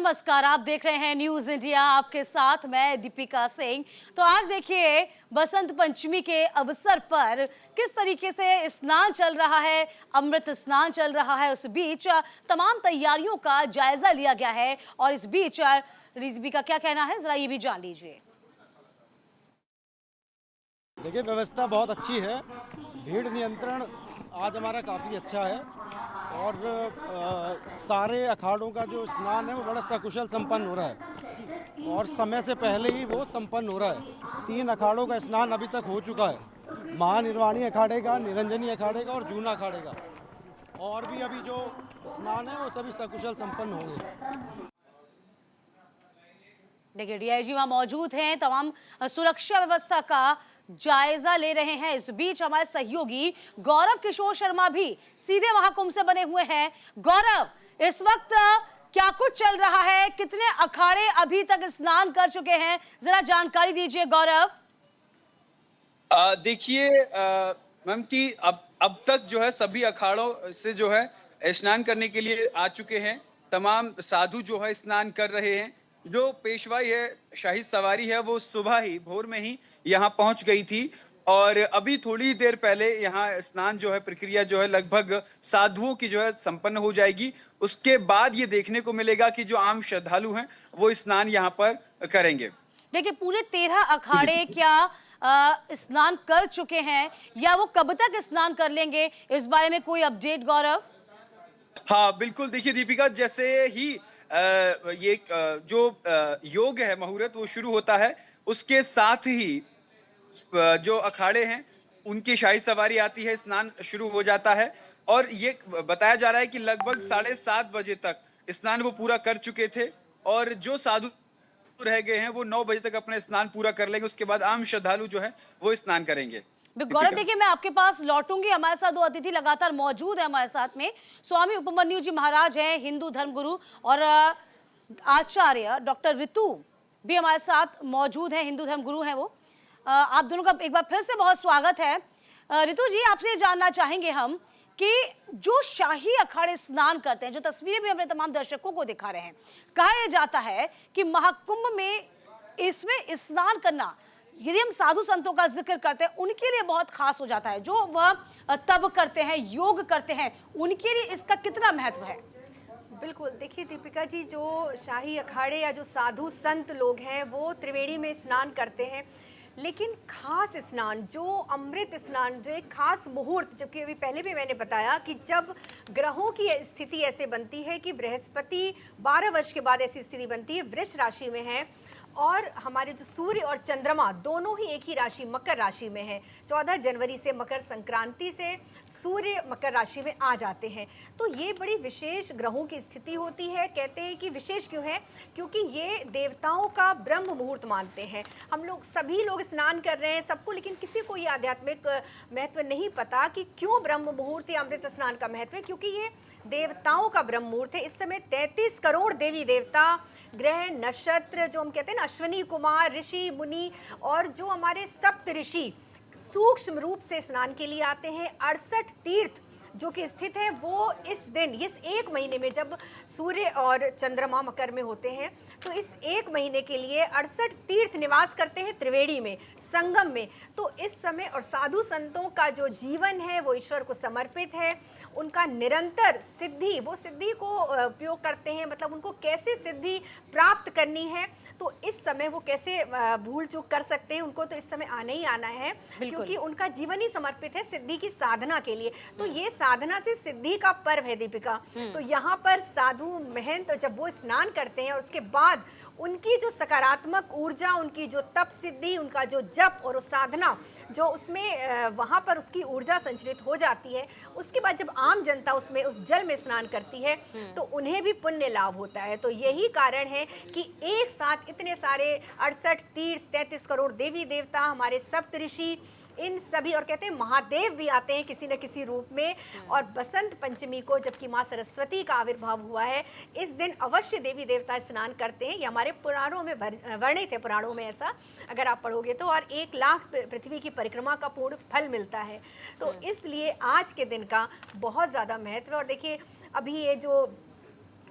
नमस्कार, आप देख रहे हैं न्यूज इंडिया। आपके साथ मैं दीपिका सिंह। तो आज देखिए बसंत पंचमी के अवसर पर किस तरीके से स्नान चल रहा है, अमृत स्नान चल रहा है। उस बीच तमाम तैयारियों का जायजा लिया गया है और इस बीच रिजवी का क्या कहना है, जरा ये भी जान लीजिए। देखिए, व्यवस्था बहुत अच्छी है। भीड़ नियंत्रण आज हमारा काफ़ी अच्छा है और सारे अखाड़ों का जो स्नान है वो बड़ा सकुशल संपन्न हो रहा है और समय से पहले ही वो संपन्न हो रहा है। 3 अखाड़ों का स्नान अभी तक हो चुका है, महानिर्वाणी अखाड़े का, निरंजनी अखाड़े का और जूना अखाड़े का। और भी अभी जो स्नान है वो सभी सकुशल संपन्न होंगे। देखिए डीआईजी वहां मौजूद हैं, तमाम सुरक्षा व्यवस्था का जायजा ले रहे हैं। इस बीच हमारे सहयोगी गौरव किशोर शर्मा भी सीधे महाकुंभ से बने हुए हैं। गौरव, इस वक्त क्या कुछ चल रहा है, कितने अखाड़े अभी तक स्नान कर चुके हैं, जरा जानकारी दीजिए गौरव। देखिए मैम कि अब तक जो है सभी अखाड़ों से जो है स्नान करने के लिए आ चुके हैं। तमाम साधु जो है स्नान कर रहे हैं। जो पेशवाई है, शाही सवारी है, वो सुबह ही भोर में ही यहाँ पहुंच गई थी और अभी थोड़ी देर पहले यहाँ स्नान जो है प्रक्रिया जो है लगभग साधुओं की जो है संपन्न हो जाएगी। उसके बाद ये देखने को मिलेगा कि जो आम श्रद्धालु हैं वो स्नान यहाँ पर करेंगे। देखिए पूरे 13 अखाड़े क्या स्नान कर चुके हैं या वो कब तक स्नान कर लेंगे, इस बारे में कोई अपडेट गौरव? हाँ बिल्कुल, देखिए दीपिका, जैसे ही ये जो योग है, मुहूर्त वो शुरू होता है, उसके साथ ही जो अखाड़े हैं उनकी शाही सवारी आती है, स्नान शुरू हो जाता है और ये बताया जा रहा है कि लगभग 7:30 बजे तक स्नान वो पूरा कर चुके थे और जो साधु रह गए हैं वो 9 बजे तक अपना स्नान पूरा कर लेंगे। उसके बाद आम श्रद्धालु जो है वो स्नान करेंगे। गौरव देखिए, मैं आपके पास लौटूंगी। हमारे साथ 2 अतिथि लगातार मौजूद है हमारे साथ में। स्वामी उपमन्यु जी महाराज हैं, हिंदू धर्मगुरु, और आचार्य डॉक्टर ऋतु भी हमारे साथ मौजूद हैं, हिंदू धर्मगुरु हैं वो। आप दोनों का एक बार फिर से बहुत स्वागत है। ऋतु जी, आपसे जानना चाहेंगे हम कि जो शाही अखाड़े स्नान करते हैं, जो तस्वीरें भी अपने तमाम दर्शकों को दिखा रहे हैं, कहा जाता है कि महाकुंभ में इसमें स्नान करना, यदि हम साधु संतों का जिक्र करते हैं, उनके लिए बहुत खास हो जाता है। जो वह तप करते हैं, योग करते हैं, उनके लिए इसका कितना महत्व है? बिल्कुल, देखिए दीपिका जी, जो शाही अखाड़े या जो साधु संत लोग हैं वो त्रिवेणी में स्नान करते हैं, लेकिन खास स्नान, जो अमृत स्नान, जो एक खास मुहूर्त, जबकि अभी पहले भी मैंने बताया कि जब ग्रहों की स्थिति ऐसे बनती है कि बृहस्पति 12 वर्ष के बाद ऐसी स्थिति बनती है, वृष राशि में है और हमारे जो सूर्य और चंद्रमा दोनों ही एक ही राशि मकर राशि में है। 14 जनवरी से मकर संक्रांति से सूर्य मकर राशि में आ जाते हैं, तो ये बड़ी विशेष ग्रहों की स्थिति होती है। कहते हैं कि विशेष क्यों है, क्योंकि ये देवताओं का ब्रह्म मुहूर्त मानते हैं। हम लोग सभी लोग स्नान कर रहे हैं सबको, लेकिन किसी को ये आध्यात्मिक महत्व नहीं पता कि क्यों ब्रह्म मुहूर्त या अमृत स्नान का महत्व है, क्योंकि ये देवताओं का ब्रह्म मुहूर्त है। इस समय 33 करोड़ देवी देवता, ग्रह, नक्षत्र, जो हम कहते हैं ना, अश्विनी कुमार, ऋषि मुनि और जो हमारे सप्त ऋषि सूक्ष्म रूप से स्नान के लिए आते हैं। 68 तीर्थ जो कि स्थित है वो इस दिन, इस एक महीने में जब सूर्य और चंद्रमा मकर में होते हैं, तो इस एक महीने के लिए 68 तीर्थ निवास करते हैं त्रिवेणी में, संगम में। तो इस समय और साधु संतों का जो जीवन है वो ईश्वर को समर्पित है। उनका निरंतर सिद्धि, वो सिद्धि को उपयोग करते हैं, मतलब उनको कैसे सिद्धि प्राप्त करनी है, तो इस समय वो कैसे भूल चूक कर सकते हैं, उनको तो इस समय आना ही आना है, क्योंकि उनका जीवन ही समर्पित है सिद्धि की साधना के लिए। तो ये साधना से सिद्धि का पर्व है दीपिका। तो यहाँ पर साधु महंत जब वो स्नान करते हैं, उसके बाद उनकी जो सकारात्मक ऊर्जा, उनकी जो तप सिद्धि, उनका जो जप और साधना, जो उसमें वहाँ पर उसकी ऊर्जा संचरित हो जाती है, उसके बाद जब आम जनता उसमें उस जल में स्नान करती है तो उन्हें भी पुण्य लाभ होता है। तो यही कारण है कि एक साथ इतने सारे 68 तीर्थ, 33 करोड़ देवी देवता, हमारे सप्त ऋषि, इन सभी, और कहते हैं महादेव भी आते हैं किसी न किसी रूप में। और बसंत पंचमी को, जबकि माँ सरस्वती का आविर्भाव हुआ है, इस दिन अवश्य देवी देवता स्नान करते हैं। ये हमारे पुराणों में वर्णित है, पुराणों में ऐसा अगर आप पढ़ोगे तो। और 1 लाख पृथ्वी की परिक्रमा का पूर्ण फल मिलता है। तो इसलिए आज के दिन का बहुत ज़्यादा महत्व है। और देखिए अभी ये जो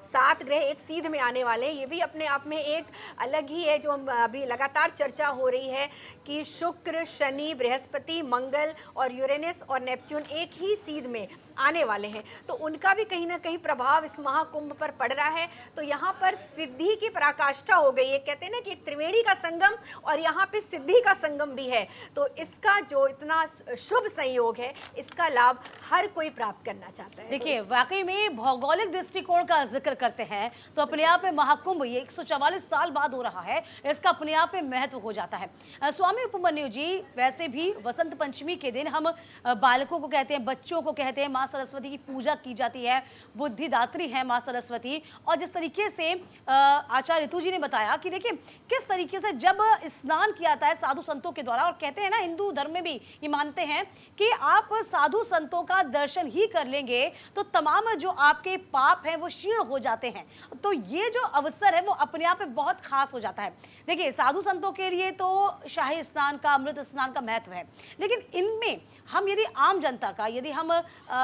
7 ग्रह एक सीध में आने वाले हैं, ये भी अपने आप में एक अलग ही है, जो हम अभी लगातार चर्चा हो रही है कि शुक्र, शनि, बृहस्पति, मंगल और यूरेनस और नेपच्यून एक ही सीध में आने वाले हैं, तो उनका भी कहीं ना कहीं प्रभाव इस महाकुंभ पर पड़ रहा है। तो यहाँ पर सिद्धि की पराकाष्ठा हो गई है, कहते हैं ना कि एक त्रिवेणी का संगम और यहाँ पे सिद्धि का संगम भी है। तो इसका जो इतना शुभ संयोग है, इसका लाभ हर कोई प्राप्त करना चाहता है। देखिए, वाकई में भौगोलिक दृष्टिकोण का जिक्र करते हैं तो अपने आप में महाकुंभ ये 144 साल बाद हो रहा है, इसका अपने आप में महत्व हो जाता है। स्वामी उपमन्यु जी, वैसे भी वसंत पंचमी के दिन हम बालकों को कहते हैं, बच्चों को कहते हैं, माँ सरस्वती की पूजा की जाती है, बुद्धिदात्री है माँ सरस्वती। और जिस तरीके से आचार्य ऋतु जी ने बताया कि देखिए किस तरीके से जब स्नान किया जाता है साधु संतों के द्वारा, और कहते हैं ना हिंदू धर्म में भी ये मानते हैं कि आप साधु संतों का दर्शन ही कर लेंगे तो तमाम जो आपके पाप हैं वो क्षीण हो जाते हैं। तो ये जो अवसर है वो अपने आप में बहुत खास हो जाता है। देखिए, साधु संतों के लिए तो शाही स्नान का, अमृत स्नान का महत्व है, लेकिन इनमें हम यदि आम जनता का, यदि हम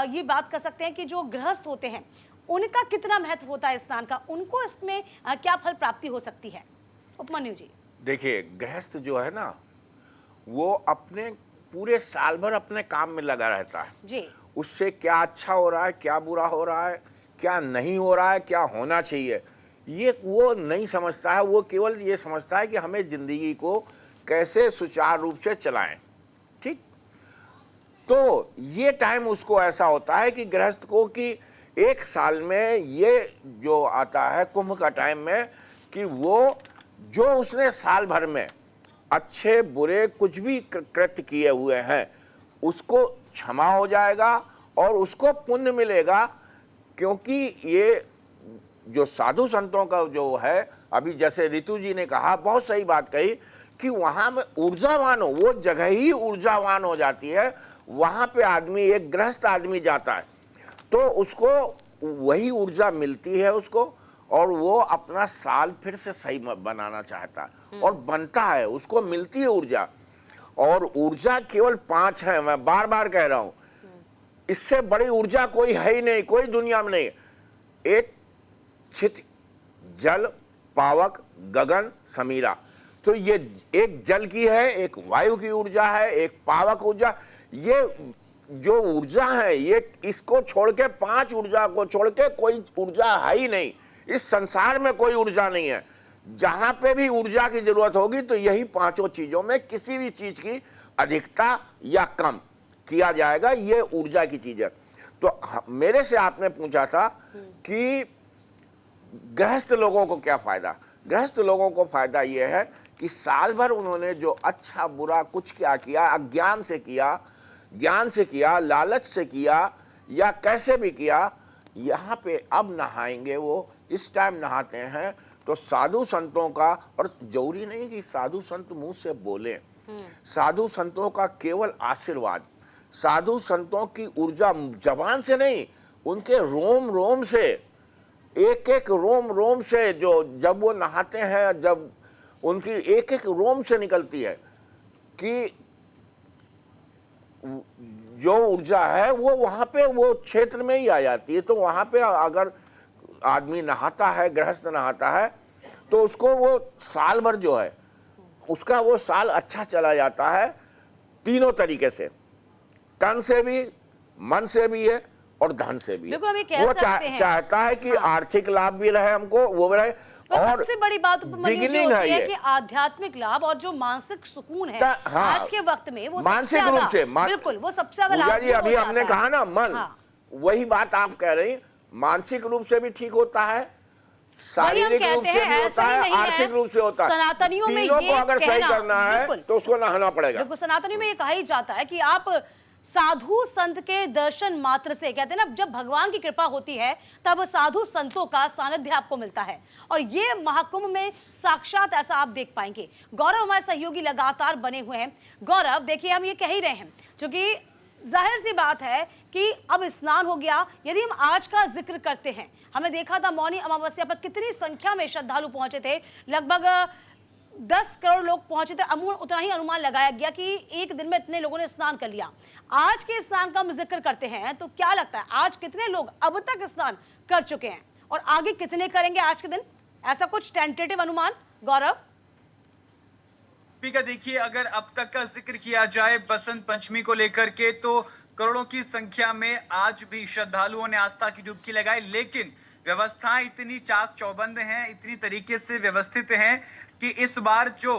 ये बात कर सकते हैं कि जो गृहस्थ होते हैं उनका कितना महत्व होता है स्नान का, उनको इसमें क्या फल प्राप्ति हो सकती है? उपमन्यु जी। देखिए, गृहस्थ जो है ना, वो अपने पूरे साल भर अपने काम में लगा रहता है जी। उससे क्या अच्छा हो रहा है, क्या बुरा हो रहा है, क्या नहीं हो रहा है, क्या होना चाहिए, ये वो नहीं समझता है। वो केवल ये समझता है कि हमें जिंदगी को कैसे सुचारू रूप से चलाएं। ठीक, तो ये टाइम उसको ऐसा होता है कि गृहस्थ को कि एक साल में ये जो आता है कुंभ का टाइम में, कि वो जो उसने साल भर में अच्छे बुरे कुछ भी कृत्य किए हुए हैं उसको क्षमा हो जाएगा और उसको पुण्य मिलेगा। क्योंकि ये जो साधु संतों का जो है, अभी जैसे ऋतु जी ने कहा, बहुत सही बात कही कि वहाँ में ऊर्जावान हो, वो जगह ही ऊर्जावान हो जाती है। वहाँ पे आदमी, एक गृहस्थ आदमी जाता है तो उसको वही ऊर्जा मिलती है उसको, और वो अपना साल फिर से सही बनाना चाहता है और बनता है, उसको मिलती है ऊर्जा। और ऊर्जा केवल 5 है, मैं बार बार कह रहा हूँ, इससे बड़ी ऊर्जा कोई है ही नहीं, कोई दुनिया में नहीं। एक क्षिति, जल, पावक, गगन, समीरा। तो ये एक जल की है, एक वायु की ऊर्जा है, एक पावक ऊर्जा। ये जो ऊर्जा है, ये इसको छोड़ के, 5 ऊर्जा को छोड़ के कोई ऊर्जा है ही नहीं। इस संसार में कोई ऊर्जा नहीं है। जहां पे भी ऊर्जा की जरूरत होगी तो यही 5 चीजों में किसी भी चीज की अधिकता या कम किया जाएगा, ये ऊर्जा की चीज है। तो मेरे से आपने पूछा था कि गृहस्थ लोगों को क्या फायदा। गृहस्थ लोगों को फायदा यह है कि साल भर उन्होंने जो अच्छा बुरा कुछ क्या किया, अज्ञान से किया, ज्ञान से किया, लालच से किया, या कैसे भी किया, यहाँ पे अब नहाएंगे। वो इस टाइम नहाते हैं तो साधु संतों का, और जरूरी नहीं कि साधु संत मुंह से बोले, साधु संतों का केवल आशीर्वाद, साधु संतों की ऊर्जा जबान से नहीं, उनके रोम रोम से, एक एक रोम रोम से, जो जब वो नहाते हैं, जब उनकी एक एक रोम से निकलती है कि जो ऊर्जा है वो वहाँ पे वो क्षेत्र में ही आ जाती है। तो वहाँ पे अगर आदमी नहाता है, गृहस्थ नहाता है, तो उसको वो साल भर जो है उसका वो साल अच्छा चला जाता है, तीनों तरीके से, तन से भी, मन से भी है और धन से भी है। वो चाहता है कि आर्थिक लाभ भी रहे हमको, वो भी रहे, और सबसे बड़ी बात बिगिनिंग है कि आध्यात्मिक लाभ और जो मानसिक सुकून है आज के वक्त में, वो मानसिक रूप से, बिल्कुल वो सबसे ज्यादा लाभ। अभी हमने कहा ना मन, वही बात आप कह रही, मानसिक रूप से भी ठीक होता है, शारीरिक रूप से भी होता है, आर्थिक रूप से होता है। सनातनियों में तीनों को अगर सही करना है तो उसको नहाना पड़ेगा। बिल्कुल, सनातनियों में ये कहा ही जाता है कि आप साधु संत के दर्शन मात्र से, कहते हैं ना, जब भगवान की कृपा होती है तब साधु संतों का सानिध्य आपको मिलता है, और ये महाकुंभ में साक्षात ऐसा आप देख पाएंगे। गौरव हमारे सहयोगी लगातार बने हुए हैं। गौरव, देखिए हम ये कह ही रहे हैं, क्योंकि जाहिर सी बात है कि अब स्नान हो गया। यदि हम आज का जिक्र करते हैं, हमने देखा था मौनी अमावस्या पर कितनी संख्या में श्रद्धालु पहुंचे थे, लगभग 10 करोड़ लोग पहुंचे थे। उतना ही अनुमान लगाया गया कि एक दिन में इतने लोगों ने स्नान कर लिया। आज के स्नान का हम जिक्र करते हैं तो क्या लगता है आज कितने लोग अब तक स्नान कर चुके हैं? और आगे कितने करेंगे आज के दिन, ऐसा कुछ टेंटेटिव अनुमान गौरव? का देखिए, अगर अब तक का जिक्र किया जाए बसंत पंचमी को लेकर के, तो करोड़ों की संख्या में आज भी श्रद्धालुओं ने आस्था की डुबकी लगाई, लेकिन व्यवस्थाएं इतनी चाक चौबंद हैं, इतनी तरीके से व्यवस्थित हैं कि इस बार जो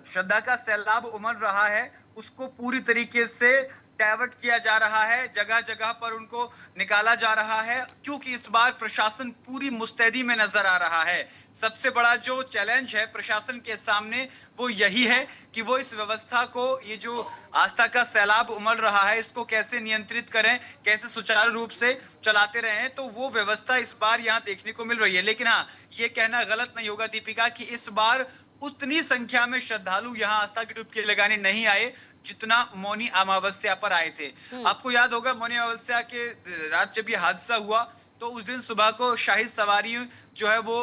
श्रद्धा का सैलाब उमड़ रहा है उसको पूरी तरीके से डाइवर्ट किया जा रहा है, जगह जगह पर उनको निकाला जा रहा है, क्योंकि इस बार प्रशासन पूरी मुस्तैदी में नजर आ रहा है। सबसे बड़ा जो चैलेंज है प्रशासन के सामने वो यही है कि वो इस व्यवस्था को, ये जो आस्था का सैलाब उमड़ रहा है, इसको कैसे नियंत्रित करें, कैसे सुचारू रूप से चलाते रहें। तो वो व्यवस्था इस बार यहाँ देखने को मिल रही है। लेकिन हाँ, ये कहना गलत नहीं होगा दीपिका कि इस बार उतनी संख्या में श्रद्धालु यहाँ आस्था की डुबकी लगाने नहीं आए जितना मौनी अमावस्या पर आए थे। आपको याद होगा मौनी अमावस्या के रात जब ये हादसा हुआ तो उस दिन सुबह को शाही सवारी जो है वो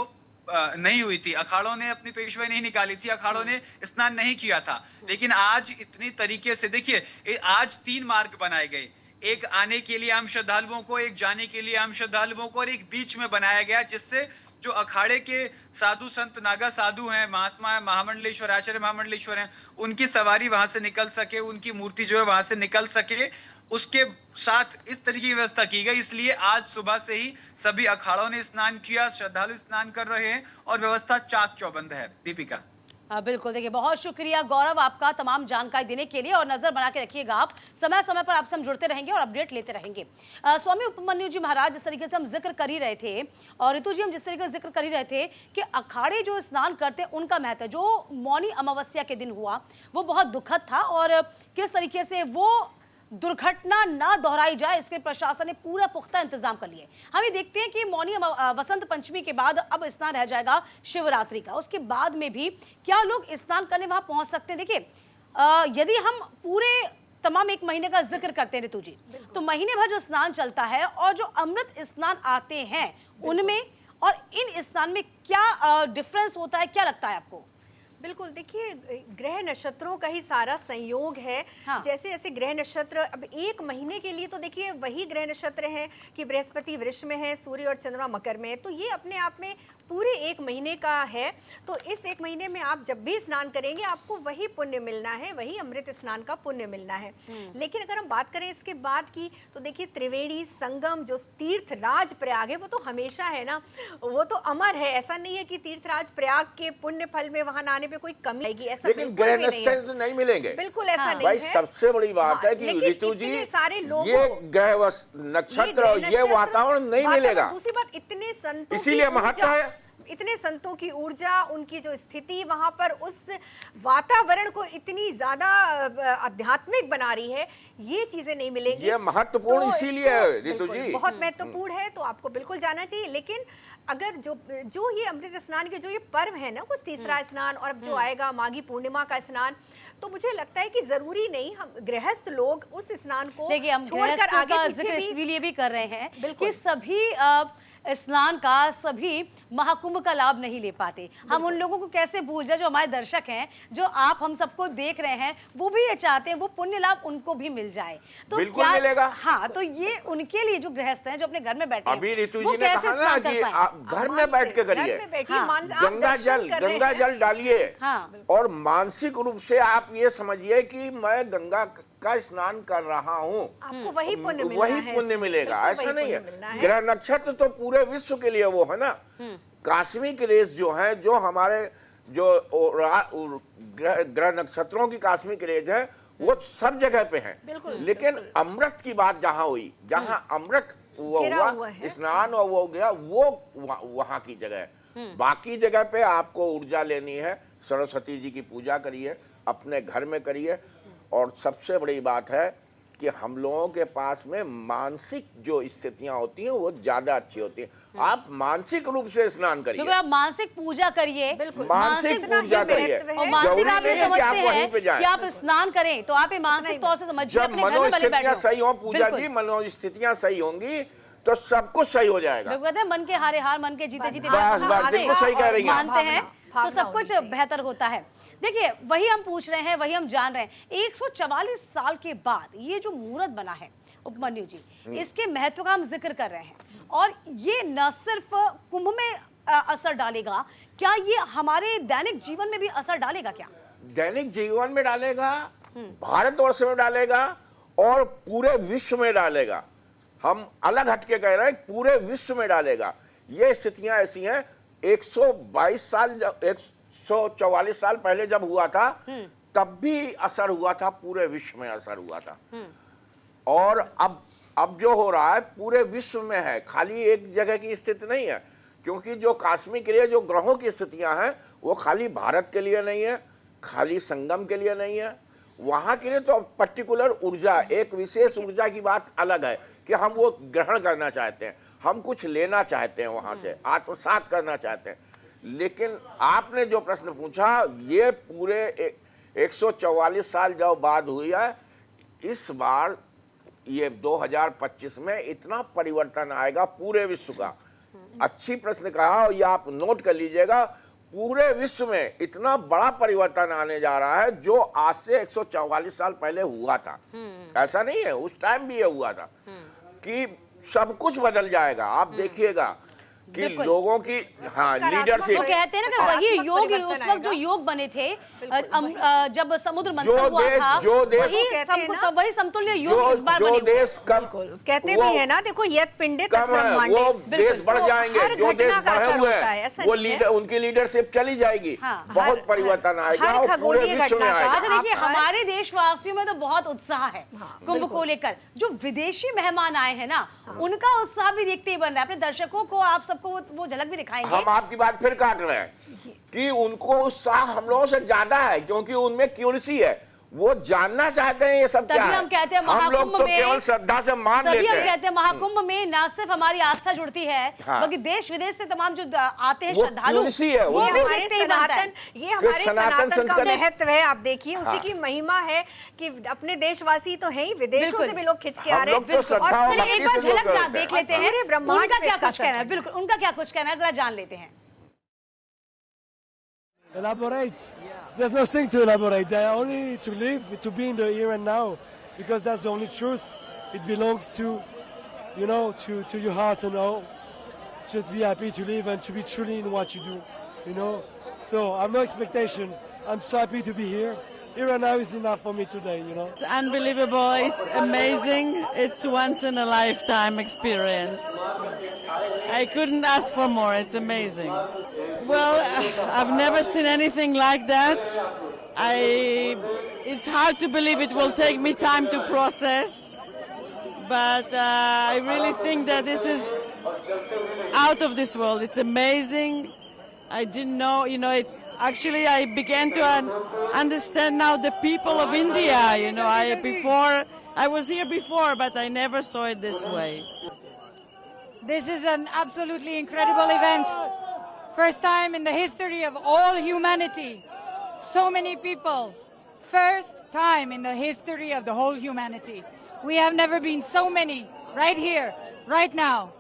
नहीं हुई थी, अखाड़ों ने अपनी पेशवाई नहीं निकाली थी, अखाड़ों ने स्नान नहीं किया था। लेकिन आज इतनी तरीके से देखिए, आज 3 मार्ग बनाए गए, एक आने के लिए आम श्रद्धालुओं को, एक जाने के लिए आम श्रद्धालुओं को, और एक बीच में बनाया गया, जिससे जो अखाड़े के साधु संत नागा साधु हैं, महात्मा है, महामंडलेश्वर, आचार्य महामंडलेश्वर हैं, उनकी सवारी वहां से निकल सके, उनकी मूर्ति जो है वहां से निकल सके। उसके साथ इस तरीके की व्यवस्था की गई, इसलिए आज सुबह से ही सभी अखाड़ों ने स्नान किया, श्रद्धालु स्नान कर रहे हैं और व्यवस्था चाक चौबंद है। दीपिका। बिल्कुल, देखिए बहुत शुक्रिया गौरव आपका तमाम जानकारी देने के लिए, और नजर बना के रखिएगा आप, समय समय पर आपसे हम जुड़ते रहेंगे और अपडेट लेते रहेंगे। स्वामी उपमन्यु जी महाराज, जिस तरीके से हम जिक्र कर ही रहे थे, और ऋतु जी हम जिस तरीके से जिक्र कर ही रहे थे कि अखाड़े जो स्नान करते हैं उनका महत्व, जो मौनी अमावस्या के दिन हुआ वो बहुत दुखद था, और किस तरीके से वो दुर्घटना ना दोहराई जाए इसके प्रशासन ने पूरा पुख्ता इंतजाम कर लिए। हम ये देखते हैं कि मौनी वसंत पंचमी के बाद अब स्नान रह जाएगा शिवरात्रि का, उसके बाद में भी क्या लोग स्नान करने वहां पहुंच सकते हैं? देखिए, यदि हम पूरे तमाम 1 महीने का जिक्र करते हैं ऋतु जी, तो महीने भर जो स्नान चलता है और जो अमृत स्नान आते हैं उनमें और इन स्नान में क्या डिफरेंस होता है, क्या लगता है आपको? बिल्कुल, देखिए ग्रह नक्षत्रों का ही सारा संयोग है। हाँ। जैसे जैसे ग्रह नक्षत्र अब 1 महीने के लिए, तो देखिए वही ग्रह नक्षत्र हैं कि बृहस्पति वृष में है, सूर्य और चंद्रमा मकर में है, तो ये अपने आप में पूरे 1 महीने का है। तो इस 1 महीने में आप जब भी स्नान करेंगे आपको वही पुण्य मिलना है, वही अमृत स्नान का पुण्य मिलना है। लेकिन अगर हम बात करें इसके बाद की, तो देखिए त्रिवेणी संगम जो तीर्थराज प्रयाग है वो तो हमेशा है ना, वो तो अमर है। ऐसा नहीं है कि तीर्थराज प्रयाग के पुण्य फल में वहां आने पे कोई कमी आएगी, ऐसा लेकिन ग्रह नक्षत्र तो नहीं मिलेंगे, बिल्कुल ऐसा नहीं भाई है। सबसे बड़ी बात है कि ऋतु जी, ये ग्रह नक्षत्र, ये वातावरण नहीं मिलेगा। दूसरी बात, इतने संतों, इसीलिए महत्व है, इतने संतों की ऊर्जा, उनकी जो स्थिति वहां पर उस वातावरण को इतनी ज्यादा आध्यात्मिक बना रही है, ये चीजें नहीं मिलेंगी। ये महत्वपूर्ण तो इसीलिए है ऋतु जी, बहुत महत्वपूर्ण है, तो आपको बिल्कुल जाना चाहिए। लेकिन अगर जो ये अमृत स्नान के जो ये पर्व है ना, कुछ तीसरा स्नान और अब जो आएगा माघी पूर्णिमा का स्नान, तो मुझे लगता है कि जरूरी नहीं हम गृहस्थ लोग उस स्नान को छोड़कर आगे पीछे इसलिए भी कर रहे हैं कि सभी स्नान का, सभी महाकुंभ का लाभ नहीं ले पाते। हम उन लोगों को कैसे भूल जाए जो हमारे दर्शक हैं, जो आप हम सबको देख रहे हैं, वो भी ये चाहते हैं वो पुण्य लाभ उनको भी मिल जाए। तो बिल्कुल मिलेगा। हाँ, तो ये उनके लिए जो गृहस्थ हैं जो अपने घर में बैठे हैं, अभी ऋतु जी ने कहा ना कि आप घर में बैठ के करिए, गंगा जल डालिए, और मानसिक रूप से आप ये समझिए कि मैं गंगा का स्नान कर रहा हूँ, आपको वही पुण्य मिलेगा। ऐसा नहीं है, ग्रह नक्षत्र तो पूरे विश्व के लिए वो है ना। कास्मिक रेस जो है, जो हमारे जो ग्रह नक्षत्रों की कास्मिक रेस है, वो सब जगह पे है। लेकिन अमृत की बात जहाँ हुई, जहाँ अमृत हुआ स्नान और वो गया, वो वहां की जगह है। बाकी जगह पे आपको ऊर्जा लेनी है, सरस्वती जी की पूजा करिए, अपने घर में करिए, और सबसे बड़ी बात है कि हम लोगों के पास में मानसिक जो स्थितियां होती हैं वो ज्यादा अच्छी होती हैं। आप मानसिक रूप से स्नान करिए, आप मानसिक पूजा करिए, मानसिक पूजा करिए, और मानसिक आप ये समझते हैं कि आप स्नान करें तो आप मानसिक तौर से समझिए, जब मनोस्थितियां सही हो पूजा जी, मनोस्थितियां सही होंगी तो सब कुछ सही हो जाएगा। लोग कहते हैं मन के हारे हार, मन के जीते जीते, बिल्कुल सही कह रही हैं, मानते हैं तो सब कुछ बेहतर होता है। देखिए, वही हम पूछ रहे हैं, वही हम जान रहे हैं, 144 साल के बाद ये जो मुहूर्त बना है उपमन्यु जी, इसके महत्व का हम जिक्र कर रहे हैं और ये न सिर्फ कुंभ में असर डालेगा, क्या ये हमारे दैनिक जीवन में भी असर डालेगा क्या? दैनिक जीवन में डालेगा, भारतवर्ष में डालेगा और पूरे विश्व में डालेगा। हम अलग हटके कह रहे हैं, पूरे विश्व में डालेगा। ये स्थितियां ऐसी हैं, 122 साल 144 साल पहले जब हुआ था तब भी असर हुआ था, पूरे विश्व में असर हुआ था। और अब जो हो रहा है पूरे विश्व में है, खाली एक जगह की स्थिति नहीं है। क्योंकि जो कॉस्मिक रे, जो ग्रहों की स्थितियां हैं, वो खाली भारत के लिए नहीं है, खाली संगम के लिए नहीं है, वहां के लिए तो पर्टिकुलर ऊर्जा, एक विशेष ऊर्जा की बात अलग है कि हम वो ग्रहण करना चाहते हैं, हम कुछ लेना चाहते हैं वहां से, आत्मसात करना चाहते हैं। लेकिन आपने जो प्रश्न पूछा, ये पूरे 144 साल जब बाद हुई है, इस बार ये 2025 में इतना परिवर्तन आएगा पूरे विश्व का। अच्छी प्रश्न कहा, और ये आप नोट कर लीजिएगा, पूरे विश्व में इतना बड़ा परिवर्तन आने जा रहा है जो आज से 144 साल पहले हुआ था। ऐसा नहीं है, उस टाइम भी ये हुआ था कि सब कुछ बदल जाएगा। आप देखिएगा कि लोगों की लीडरशिप, तो कहते हैं ना कि वही योग, उस वक्त जो योग बने थे जब समुद्र मंथन हुआ था, वही समतुल्य योग इस बार जो बने देश कम कहते भी है ना, देखो यत पिंडे तत् कम है, ब्रह्मांडे, वो देश बढ़ तो जाएंगे। हर जो देश घटना का बढ़े असर हुए होता है, हैं ऐसा वो नहीं है। लीडर, उनकी लीडरशिप चली जाएगी, बहुत परिवर्तन आएगा और पूरे विश्व में आएगा। अच्छा देखिए, हमारे देशवासियों में तो बहुत उत्साह है कुंभ को लेकर। जो विदेशी मेहमान आए हैं ना, उनका उत्साह भी देखते ही बन रहा है। अपने दर्शकों को, आप सबको वो झलक भी दिखाएंगे। हम आपकी बात फिर काट रहे हैं कि उनको उत्साह हम लोगों से ज्यादा है, क्योंकि उनमें क्यूरियसी है, वो जानना चाहते हैं ये सब क्या है। हम कहते हैं हम लोग तो केवल श्रद्धा से मान लेते हैं। तभी हम कहते हैं महाकुंभ में न सिर्फ हमारी आस्था जुड़ती है, बल्कि देश विदेश से तमाम जो आते हैं श्रद्धालु, है, वो भी देखते ही बनता है। ये हमारे सनातन का महत्व है। आप देखिए, उसी हाँ। की महिमा है कि अपने देशवासी तो हैं ही, विदेशों से भी लोग खिंच के आ रहे हैं। तो श्रद्धा और चलिए एक भक्ति बार से झलक देख लेते हैं पूरे ब्रह्मांड उनका पे क्या इसका कुछ कहना है। बिल्कुल, उनका क्या कुछ कहना है, जरा जान लेते हैं। Elaborate. There's nothing to elaborate. They are only to live, to be in the here and now, because that's the only truth. It belongs to, you know, to your heart and all. Just be happy to live and to be truly in what you do, you know. So I've no expectation. I'm so happy to be here. Here and now is enough for me today, you know. It's unbelievable. It's amazing. It's once in a lifetime experience. I couldn't ask for more. It's amazing. Well, I've never seen anything like that. It's hard to believe. It will take me time to process. But I really think that this is out of this world. It's amazing. I didn't know, you know, actually I began to understand now the people of India, you know. I was here before, but I never saw it this way. This is an absolutely incredible event. First time in the history of all humanity. So many people. First time in the history of the whole humanity. We have never been so many right here, right now.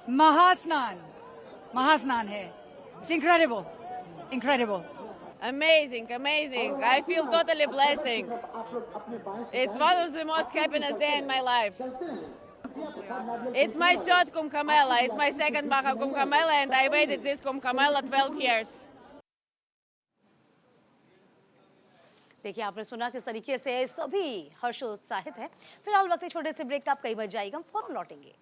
Mahasnan. Mahasnan hai. It's incredible. Incredible. Amazing, amazing. I feel totally blessing. It's one of the most happiest day in my life. It's my third Kumbh Mela. It's my second Maha Kumbh Mela, and I waited this Kumbh Mela 12 years. देखिए, आपने सुना किस तरीके से सभी हर्षोत्साहित हैं। फिलहाल वक्त एक छोटे से ब्रेक का, आप कहीं मत जाइएगा, हम फौरन लौटेंगे।